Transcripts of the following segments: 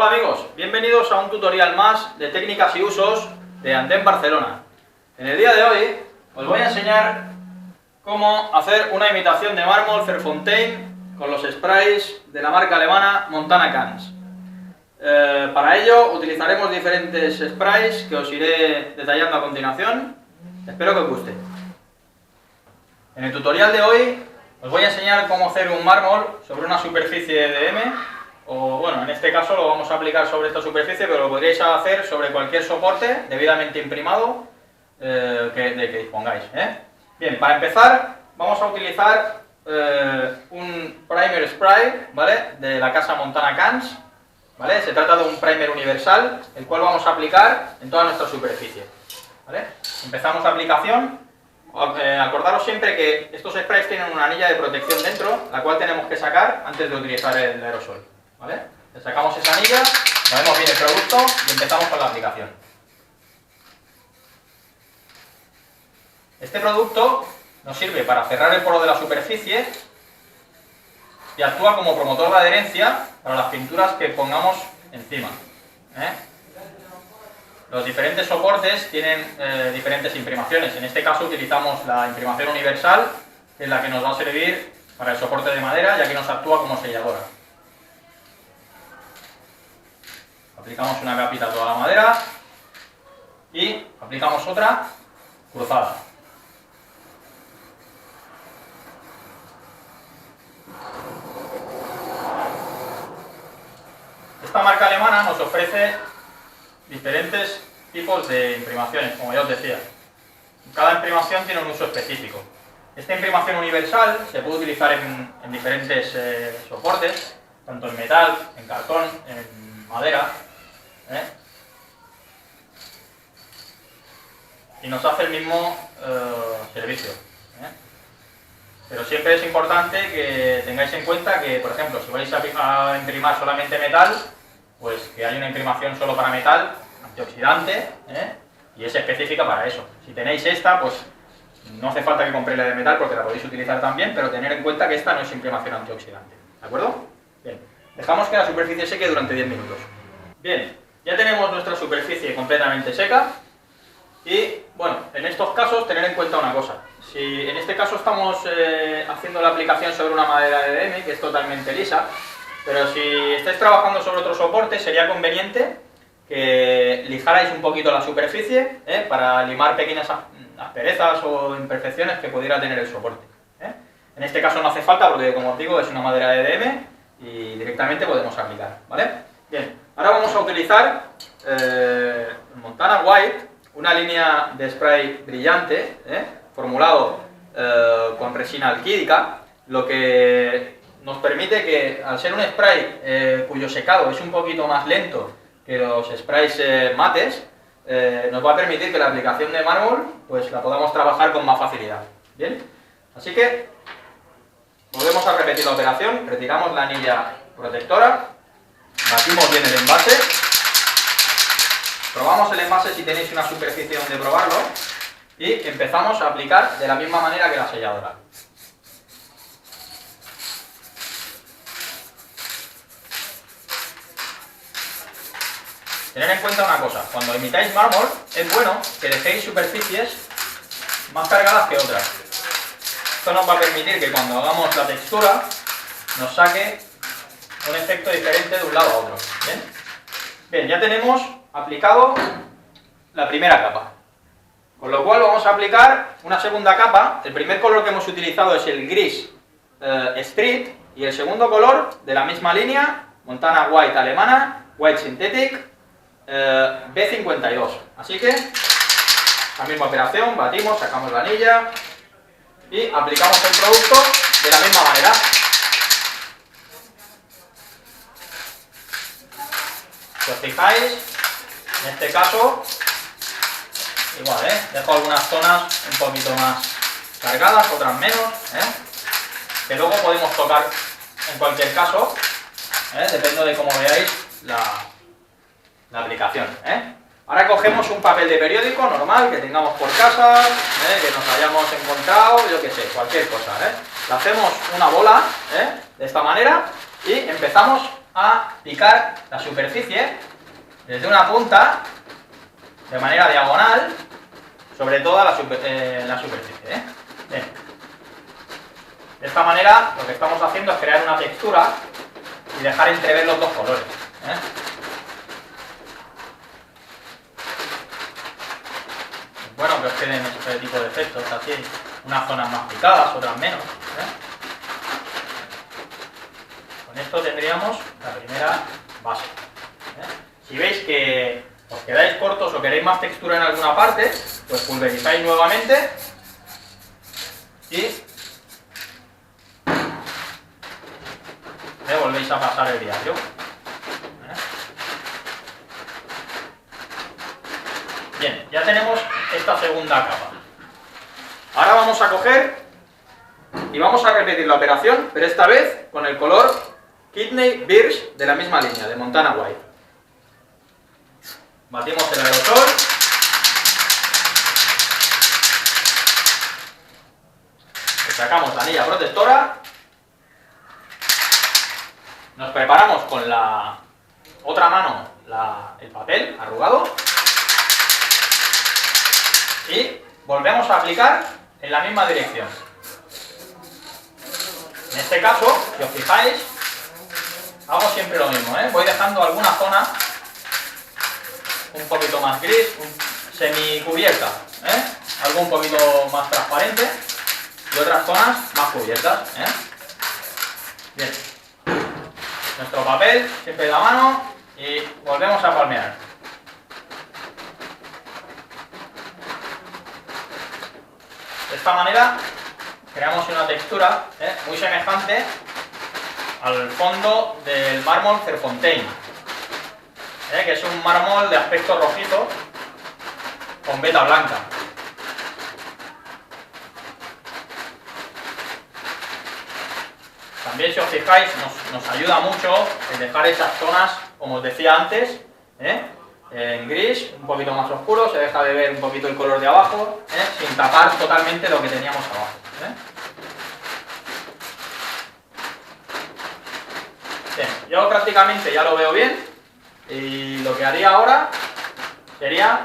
Hola amigos, bienvenidos a un tutorial más de técnicas y usos de Andén Barcelona. En el día de hoy os voy a enseñar cómo hacer una imitación de mármol Verfontein con los sprays de la marca alemana Montana Cans. Para ello utilizaremos diferentes sprays que os iré detallando a continuación. Espero que os guste. En el tutorial de hoy os voy a enseñar cómo hacer un mármol sobre una superficie de M, o bueno, en este caso lo vamos a aplicar sobre esta superficie, pero lo podríais hacer sobre cualquier soporte debidamente imprimado que dispongáis. Bien, para empezar vamos a utilizar un primer spray, ¿vale?, de la casa Montana Cans, ¿vale? Se trata de un primer universal, el cual vamos a aplicar en toda nuestra superficie, ¿vale? Empezamos la aplicación. Acordaros siempre que estos sprays tienen una anilla de protección dentro, la cual tenemos que sacar antes de utilizar el aerosol, ¿vale? Le sacamos esa anilla, movemos bien el producto y empezamos con la aplicación. Este producto nos sirve para cerrar el poro de la superficie y actúa como promotor de adherencia para las pinturas que pongamos encima, Los diferentes soportes tienen diferentes imprimaciones. En este caso utilizamos la imprimación universal, que es la que nos va a servir para el soporte de madera, ya que nos actúa como selladora. Aplicamos una capita a toda la madera y aplicamos otra cruzada. Esta marca alemana nos ofrece diferentes tipos de imprimaciones, como ya os decía. Cada imprimación tiene un uso específico. Esta imprimación universal se puede utilizar en diferentes soportes, tanto en metal, en cartón, en madera, y nos hace el mismo servicio. Pero siempre es importante que tengáis en cuenta que, por ejemplo, si vais a imprimar solamente metal, pues que hay una imprimación solo para metal, antioxidante, y es específica para eso. Si tenéis esta, pues no hace falta que compréis la de metal porque la podéis utilizar también, pero tener en cuenta que esta no es imprimación antioxidante, ¿de acuerdo? Bien, dejamos que la superficie seque durante 10 minutos. Bien, ya tenemos nuestra superficie completamente seca y, bueno, en estos casos tener en cuenta una cosa. Si en este caso estamos haciendo la aplicación sobre una madera de DM, que es totalmente lisa, pero si estáis trabajando sobre otro soporte, sería conveniente que lijarais un poquito la superficie para limar pequeñas asperezas o imperfecciones que pudiera tener el soporte. En este caso no hace falta porque, como os digo, es una madera de DM y directamente podemos aplicar, ¿vale? Bien, ahora vamos a utilizar Montana White, una línea de spray brillante, formulado con resina alquídica, lo que nos permite que, al ser un spray cuyo secado es un poquito más lento que los sprays mates, nos va a permitir que la aplicación de mármol pues la podamos trabajar con más facilidad. Bien, así que volvemos a repetir la operación, retiramos la anilla protectora, batimos bien el envase, probamos el envase si tenéis una superficie donde probarlo y empezamos a aplicar de la misma manera que la selladora. Tener en cuenta una cosa, cuando imitáis mármol es bueno que dejéis superficies más cargadas que otras. Esto nos va a permitir que cuando hagamos la textura nos saque un efecto diferente de un lado a otro. ¿Bien? Bien, ya tenemos aplicado la primera capa, con lo cual vamos a aplicar una segunda capa. El primer color que hemos utilizado es el gris Street y el segundo color de la misma línea, Montana White alemana, White Synthetic, B52. Así que la misma operación, batimos, sacamos la anilla y aplicamos el producto de la misma manera. Si os fijáis, en este caso igual, dejo algunas zonas un poquito más cargadas, otras menos, que luego podemos tocar en cualquier caso, depende de cómo veáis la aplicación. Ahora cogemos un papel de periódico normal que tengamos por casa, que nos hayamos encontrado, yo que sé, cualquier cosa. Le hacemos una bola de esta manera y empezamos a picar la superficie desde una punta de manera diagonal sobre toda la superficie. Bien. De esta manera lo que estamos haciendo es crear una textura y dejar entrever los dos colores. Bueno, que os queden este tipo de efectos así, unas zonas más picadas, otras menos. Con esto tendríamos la primera base. Si veis que os quedáis cortos o queréis más textura en alguna parte, pues pulverizáis nuevamente y le volvéis a pasar el diario. Bien, ya tenemos esta segunda capa. Ahora vamos a coger y vamos a repetir la operación, pero esta vez con el color Kidney Birch de la misma línea, de Montana White. Batimos el aerosol. Le sacamos la anilla protectora. Nos preparamos con la otra mano el papel arrugado. Y volvemos a aplicar en la misma dirección. En este caso, si os fijáis, hago siempre lo mismo, voy dejando alguna zona un poquito más gris, semicubierta, algo un poquito más transparente y otras zonas más cubiertas. Bien. Nuestro papel siempre en la mano y volvemos a palmear. De esta manera creamos una textura muy semejante al fondo del mármol Cerfontaine, que es un mármol de aspecto rojizo con veta blanca. También, si os fijáis, nos ayuda mucho el dejar esas zonas, como os decía antes, en gris, un poquito más oscuro, se deja de ver un poquito el color de abajo, sin tapar totalmente lo que teníamos abajo. Bien, yo prácticamente ya lo veo bien y lo que haría ahora sería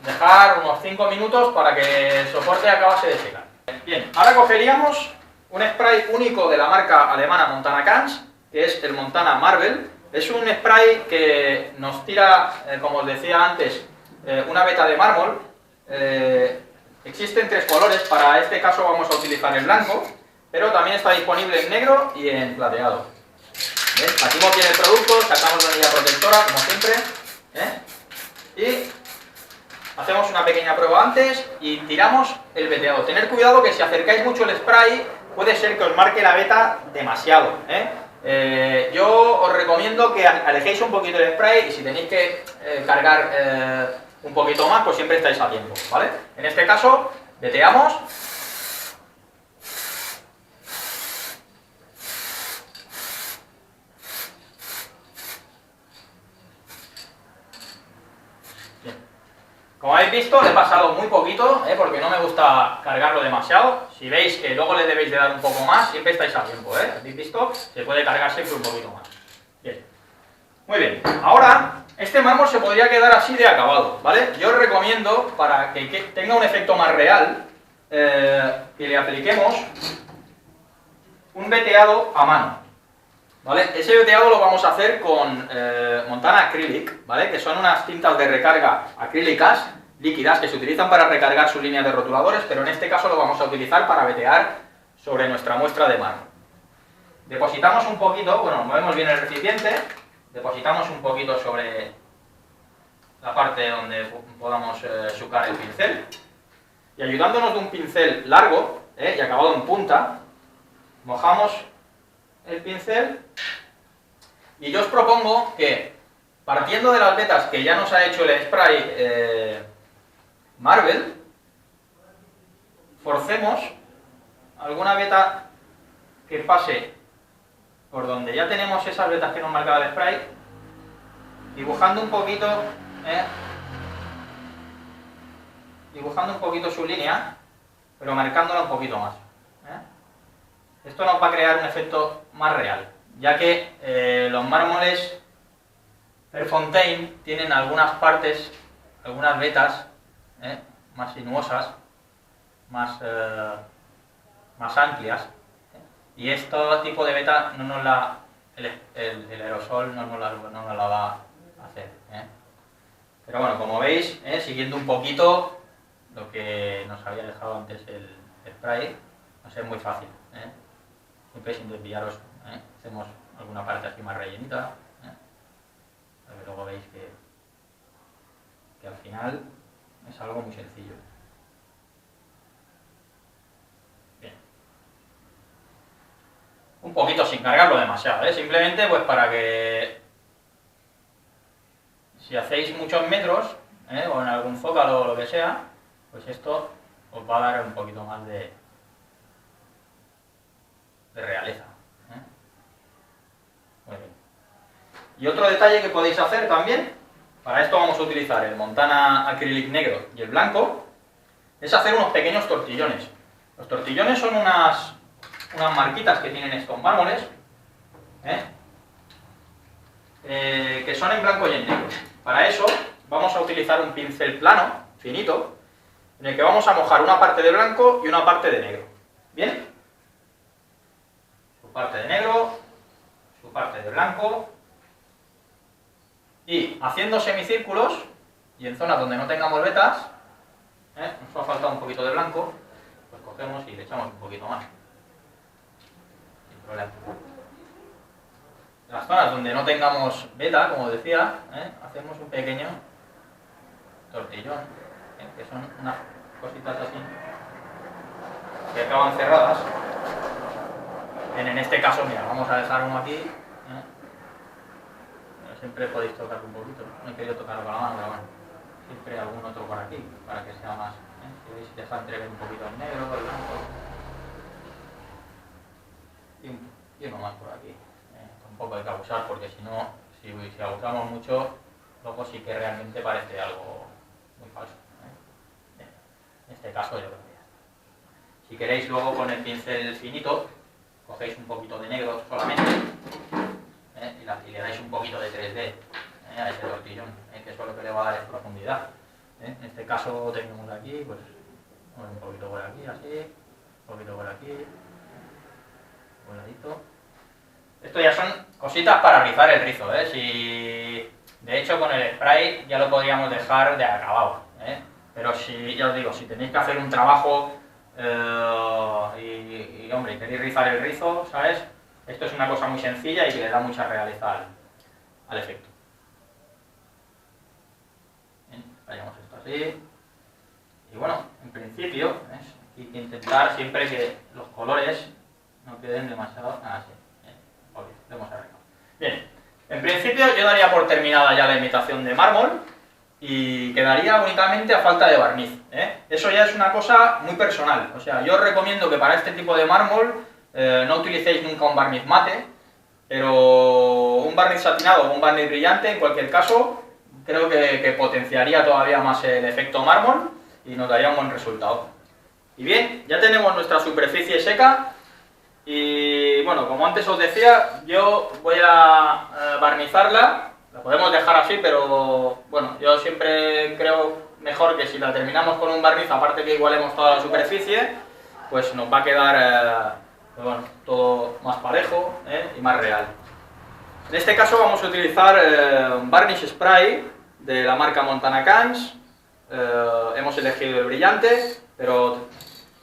dejar unos 5 minutos para que el soporte acabase de secar. Bien, ahora cogeríamos un spray único de la marca alemana Montana Cans, que es el Montana Marble. Es un spray que nos tira, como os decía antes, una veta de mármol. Existen 3 colores, para este caso vamos a utilizar el blanco, pero también está disponible en negro y en plateado. ¿Ven? Batimos bien el producto, sacamos la anilla protectora, como siempre, y hacemos una pequeña prueba antes y tiramos el veteado. Tener cuidado que si acercáis mucho el spray, puede ser que os marque la veta demasiado. Yo os recomiendo que alejéis un poquito el spray y si tenéis que cargar un poquito más, pues siempre estáis a tiempo, ¿vale? En este caso, veteamos. Bien. Como habéis visto, le he pasado muy poquito, porque no me gusta cargarlo demasiado. Si veis que luego le debéis de dar un poco más, siempre estáis a tiempo, ¿Habéis visto? Se puede cargar siempre un poquito más. Bien. Muy bien. Ahora, este mármol se podría quedar así de acabado, ¿vale? Yo os recomiendo, para que tenga un efecto más real, que le apliquemos un veteado a mano, ¿vale? Ese veteado lo vamos a hacer con Montana Acrylic, ¿vale? Que son unas tintas de recarga acrílicas líquidas que se utilizan para recargar sus líneas de rotuladores, pero en este caso lo vamos a utilizar para vetear sobre nuestra muestra de mármol. Depositamos un poquito, bueno, movemos bien el recipiente, depositamos un poquito sobre la parte donde podamos sucar el pincel y ayudándonos de un pincel largo y acabado en punta, mojamos el pincel y yo os propongo que, partiendo de las vetas que ya nos ha hecho el spray Marble, forcemos alguna veta que pase por donde ya tenemos esas vetas que nos marcaba el spray, dibujando un poquito su línea, pero marcándola un poquito más. Esto nos va a crear un efecto más real, ya que los mármoles Prefontaine tienen algunas partes, algunas vetas más sinuosas, más amplias, y este tipo de veta no nos la, el aerosol no nos la va a hacer. Pero bueno, como veis, siguiendo un poquito lo que nos había dejado antes el spray, va a ser muy fácil, siempre sin desviaros. Hacemos alguna parte así más rellenita, para que luego veis que al final es algo muy sencillo. Bien. Un poquito sin cargarlo demasiado, simplemente pues para que si hacéis muchos metros, o en algún zócalo o lo que sea, pues esto os va a dar un poquito más de realeza. Muy bien. Y otro detalle que podéis hacer también, para esto vamos a utilizar el Montana Acrylic negro y el blanco, es hacer unos pequeños tortillones. Los tortillones son unas marquitas que tienen estos mármoles, que son en blanco y en negro. Para eso vamos a utilizar un pincel plano, finito, en el que vamos a mojar una parte de blanco y una parte de negro. ¿Bien? Su parte de negro, su parte de blanco, y haciendo semicírculos y en zonas donde no tengamos vetas, nos ha faltado un poquito de blanco, pues cogemos y le echamos un poquito más, sin problema. Las zonas donde no tengamos veta, como decía, hacemos un pequeño tortillón, que son unas cositas así que acaban cerradas. En este caso, mira, vamos a dejar uno aquí. Siempre podéis tocar un poquito, no he querido tocarlo con la mano, pero bueno, siempre algún otro por aquí, para que sea más, si veis, deja entrever un poquito el negro, el blanco, y uno más por aquí. Tampoco hay que abusar, porque si no, si abusamos mucho, luego sí que realmente parece algo muy falso. Bien, en este caso yo creo que ya está. Si queréis luego con el pincel finito, cogéis un poquito de negro solamente, y le dais un poquito de 3D a ese tortillón, que eso lo que le va a dar es profundidad. En este caso tenemos aquí, pues un poquito por aquí, así, un poquito por aquí, un ladito. Esto ya son cositas para rizar el rizo, si, de hecho con el spray ya lo podríamos dejar de acabado, pero si, ya os digo, si tenéis que hacer un trabajo y hombre, queréis rizar el rizo, ¿sabes? Esto es una cosa muy sencilla y que le da mucha realidad al efecto. Bien, vayamos esto así. Y bueno, en principio, hay que intentar siempre que los colores no queden demasiado así. Ok, lo hemos arreglado. Bien, en principio yo daría por terminada ya la imitación de mármol y quedaría únicamente a falta de barniz. Eso ya es una cosa muy personal. O sea, yo os recomiendo que para este tipo de mármol no utilicéis nunca un barniz mate, pero un barniz satinado o un barniz brillante, en cualquier caso, creo que potenciaría todavía más el efecto mármol y nos daría un buen resultado. Y bien, ya tenemos nuestra superficie seca y bueno, como antes os decía, yo voy a barnizarla. La podemos dejar así, pero bueno, yo siempre creo mejor que si la terminamos con un barniz, aparte que igualemos toda la superficie, pues nos va a quedar pues bueno, todo más parejo y más real. En este caso vamos a utilizar un varnish spray de la marca Montana Cans. Hemos elegido el brillante, pero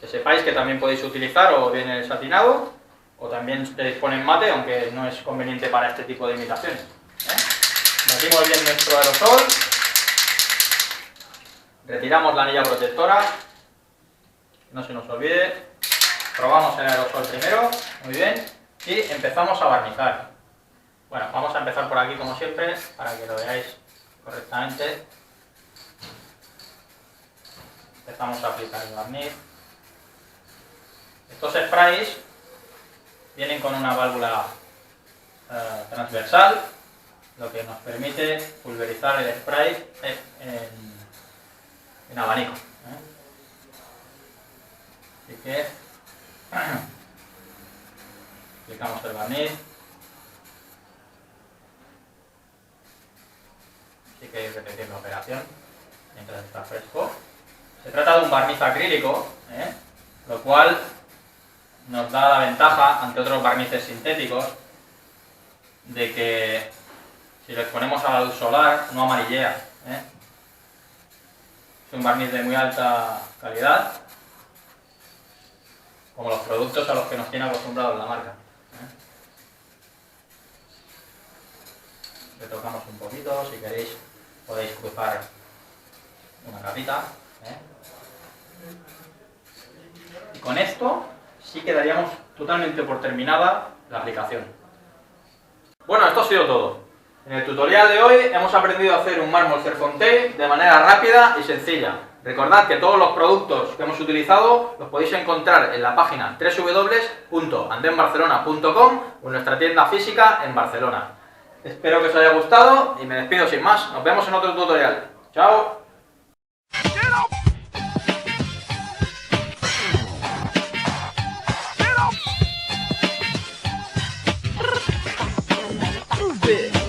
que sepáis que también podéis utilizar o bien el satinado o también se dispone en mate, aunque no es conveniente para este tipo de imitaciones. Metimos bien nuestro aerosol, retiramos la anilla protectora, no se nos olvide. Probamos el aerosol primero, muy bien, y empezamos a barnizar. Bueno, vamos a empezar por aquí como siempre, para que lo veáis correctamente. Empezamos a aplicar el barniz. Estos sprays vienen con una válvula transversal, lo que nos permite pulverizar el spray en abanico. Así que aplicamos el barniz Así que hay que repetir la operación mientras está fresco. Se trata de un barniz acrílico, lo cual nos da la ventaja ante otros barnices sintéticos de que si lo exponemos a la luz solar no amarillea. Es un barniz de muy alta calidad, como los productos a los que nos tiene acostumbrados la marca. Retocamos un poquito, si queréis podéis cruzar una capita. Y con esto sí que daríamos totalmente por terminada la aplicación. Bueno, esto ha sido todo. En el tutorial de hoy hemos aprendido a hacer un mármol Cerfontaine de manera rápida y sencilla. Recordad que todos los productos que hemos utilizado los podéis encontrar en la página www.andembarcelona.com o en nuestra tienda física en Barcelona. Espero que os haya gustado y me despido sin más. Nos vemos en otro tutorial. ¡Chao! Bit.